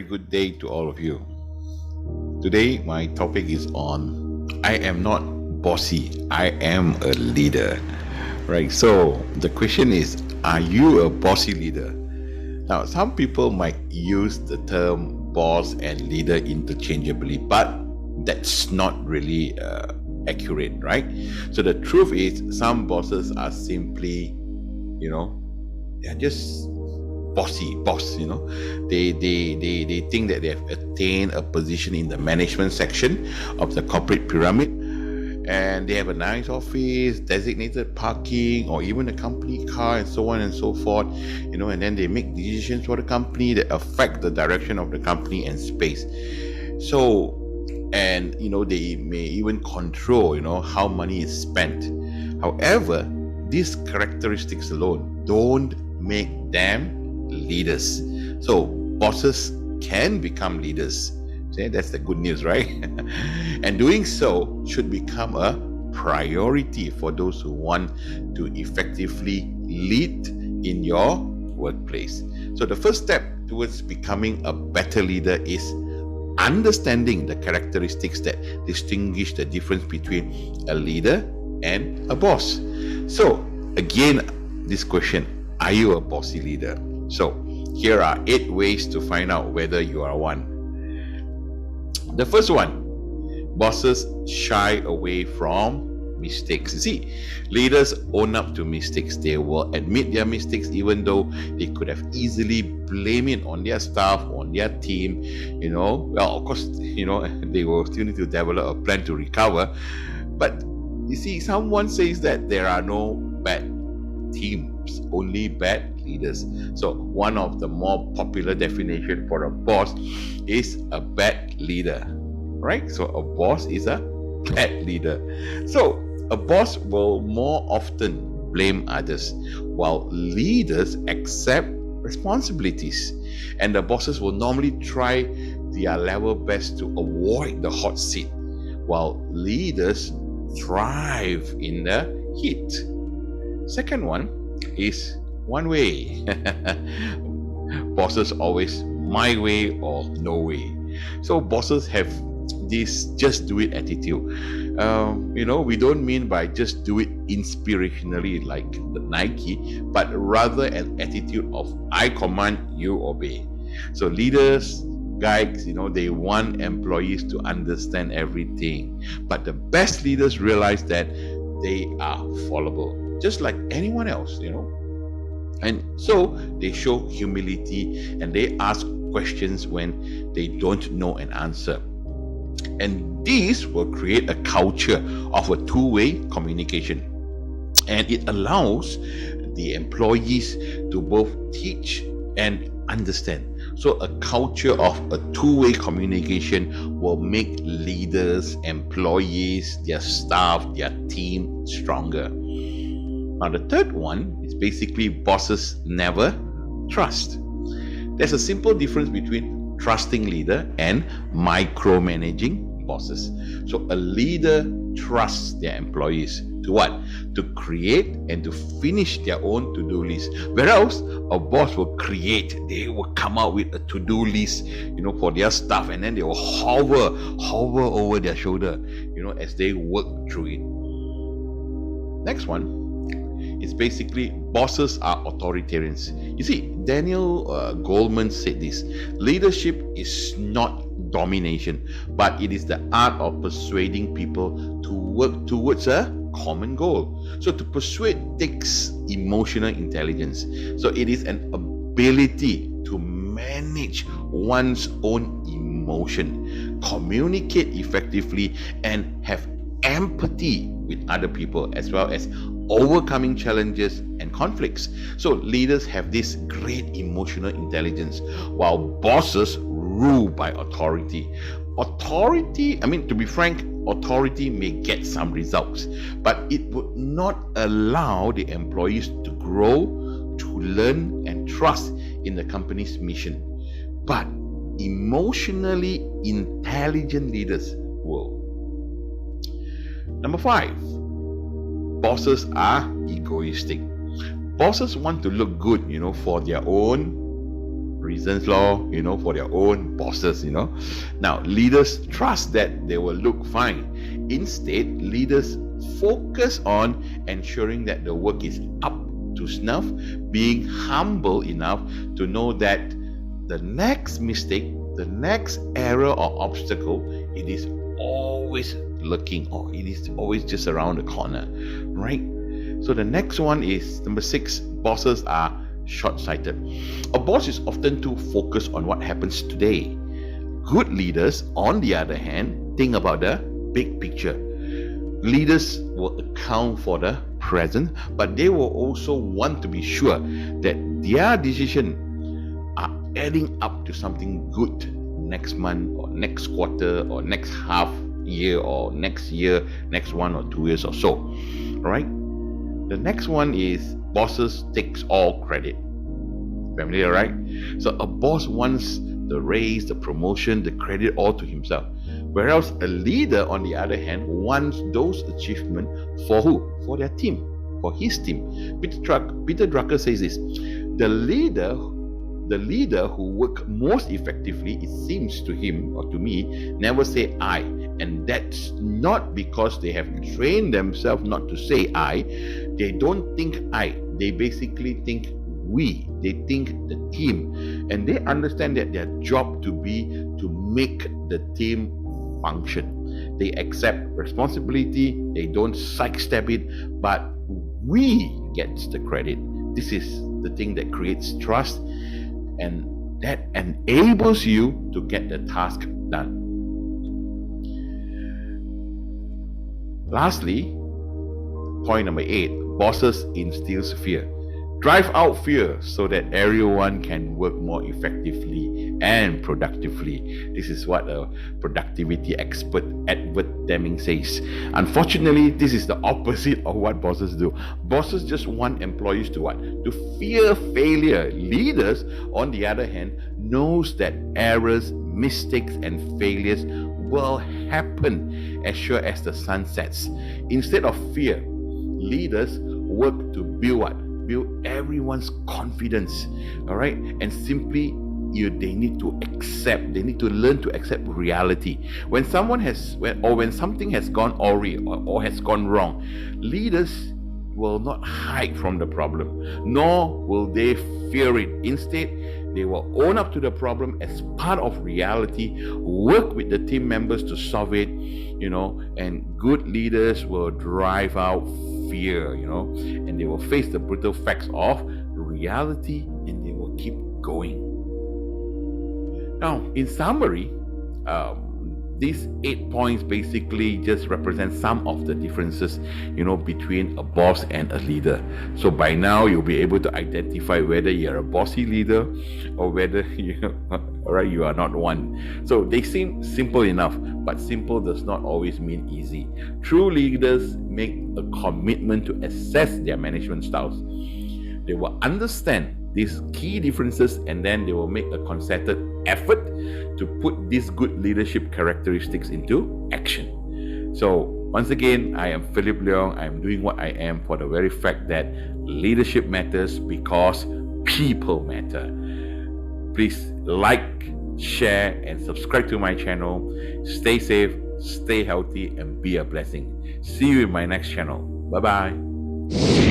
good day to all of you. Today, my topic is on I am not bossy, I am a leader. Right, so the question is, are you a bossy leader? Now, some people might use the term boss and leader interchangeably, but that's not really accurate, right? So the truth is, some bosses are simply, they're just boss. They think that they have attained a position in the management section of the corporate pyramid, and they have a nice office, designated parking, or even a company car, and so on and so forth, and then they make decisions for the company that affect the direction of the company and space. So, and they may even control how money is spent. However, these characteristics alone don't make them leaders. So bosses can become leaders. That's the good news, right? And doing so should become a priority for those who want to effectively lead in your workplace. So the first step towards becoming a better leader is understanding the characteristics that distinguish the difference between a leader and a boss. So again, this question, are you a bossy leader? So here are 8 ways to find out whether you are one. The first one, bosses shy away from mistakes. You see, leaders own up to mistakes. They will admit their mistakes, even though they could have easily blamed it on their staff, on their team. Well, of course, they will still need to develop a plan to recover. But you see, someone says that there are no bad teams, only bad leaders. So one of the more popular definition for a boss is a bad leader, right? So a boss is a bad leader. So a boss will more often blame others, while leaders accept responsibilities, and the bosses will normally try their level best to avoid the hot seat, while leaders thrive in the heat. Second one is one way. Bosses always my way or no way. So bosses have this just do it attitude. We don't mean by just do it inspirationally like the Nike, but rather an attitude of I command, you obey. So leaders, guides, they want employees to understand everything, but the best leaders realize that they are followable, just like anyone else, And so they show humility and they ask questions when they don't know an answer. And this will create a culture of a two-way communication. And it allows the employees to both teach and understand. So a culture of a two-way communication will make leaders, employees, their staff, their team stronger. Now the third one is basically bosses never trust. There's a simple difference between trusting leader and micromanaging bosses. So a leader trusts their employees to what? To create and to finish their own to-do list. Whereas a boss will create, they will come out with a to-do list, for their staff, and then they will hover over their shoulder, as they work through it. Next one is basically bosses are authoritarians. You see, Daniel Goleman said this: leadership is not domination, but it is the art of persuading people to work towards a common goal. So to persuade takes emotional intelligence. So it is an ability to manage one's own emotion, communicate effectively, and have empathy with other people, as well as overcoming challenges and conflicts. So leaders have this great emotional intelligence, while bosses rule by authority. To be frank, authority may get some results, but it would not allow the employees to grow, to learn, and trust in the company's mission. But emotionally intelligent leaders will. Number 5, bosses are egoistic. Bosses want to look good, for their own reasons, for their own bosses, Now, leaders trust that they will look fine. Instead, leaders focus on ensuring that the work is up to snuff, being humble enough to know that the next mistake, the next error or obstacle, it is always lurking, or it is always just around the corner, right? So the next one is number 6. Bosses are short-sighted. A boss is often too focused on what happens today. Good leaders, on the other hand, think about the big picture. Leaders will account for the present, but they will also want to be sure that their decisions are adding up to something good next month or next quarter or next half year or next year, next 1 or 2 years or so. All right? The next one is bosses takes all credit. Familiar, right? So a boss wants the raise, the promotion, the credit all to himself. Whereas a leader, on the other hand, wants those achievements for who? For their team, for his team. Peter Drucker says this: the leader who works most effectively, it seems to him or to me, never say I. And that's not because they have trained themselves not to say I. They don't think I. They basically think we. They think the team. And they understand that their job to be to make the team function. They accept responsibility. They don't sidestep it. But we gets the credit. This is the thing that creates trust, and that enables you to get the task done. Lastly, point number 8, bosses instills fear. Drive out fear so that everyone can work more effectively and productively. This is what a productivity expert Edward Deming says. Unfortunately, this is the opposite of what bosses do. Bosses just want employees to what? To fear failure. Leaders, on the other hand, knows that errors, mistakes, and failures will happen as sure as the sun sets. Instead of fear, leaders work to build what? Build everyone's confidence. All right, and simply they need to accept. They need to learn to accept reality. When something has gone awry or has gone wrong, leaders will not hide from the problem, nor will they fear it. Instead, they will own up to the problem as part of reality, work with the team members to solve it, and good leaders will drive out fear, and they will face the brutal facts of reality, and they will keep going. Now, in summary, these 8 points basically just represent some of the differences, between a boss and a leader. So by now, you'll be able to identify whether you're a bossy leader or whether you are not one. So they seem simple enough, but simple does not always mean easy. True leaders make a commitment to assess their management styles. They will understand these key differences, and then they will make a concerted effort to put these good leadership characteristics into action. So once again, I am Philip Leong. I am doing what I am for the very fact that leadership matters because people matter. Please like, share, and subscribe to my channel. Stay safe, stay healthy, and be a blessing. See you in my next channel. Bye-bye.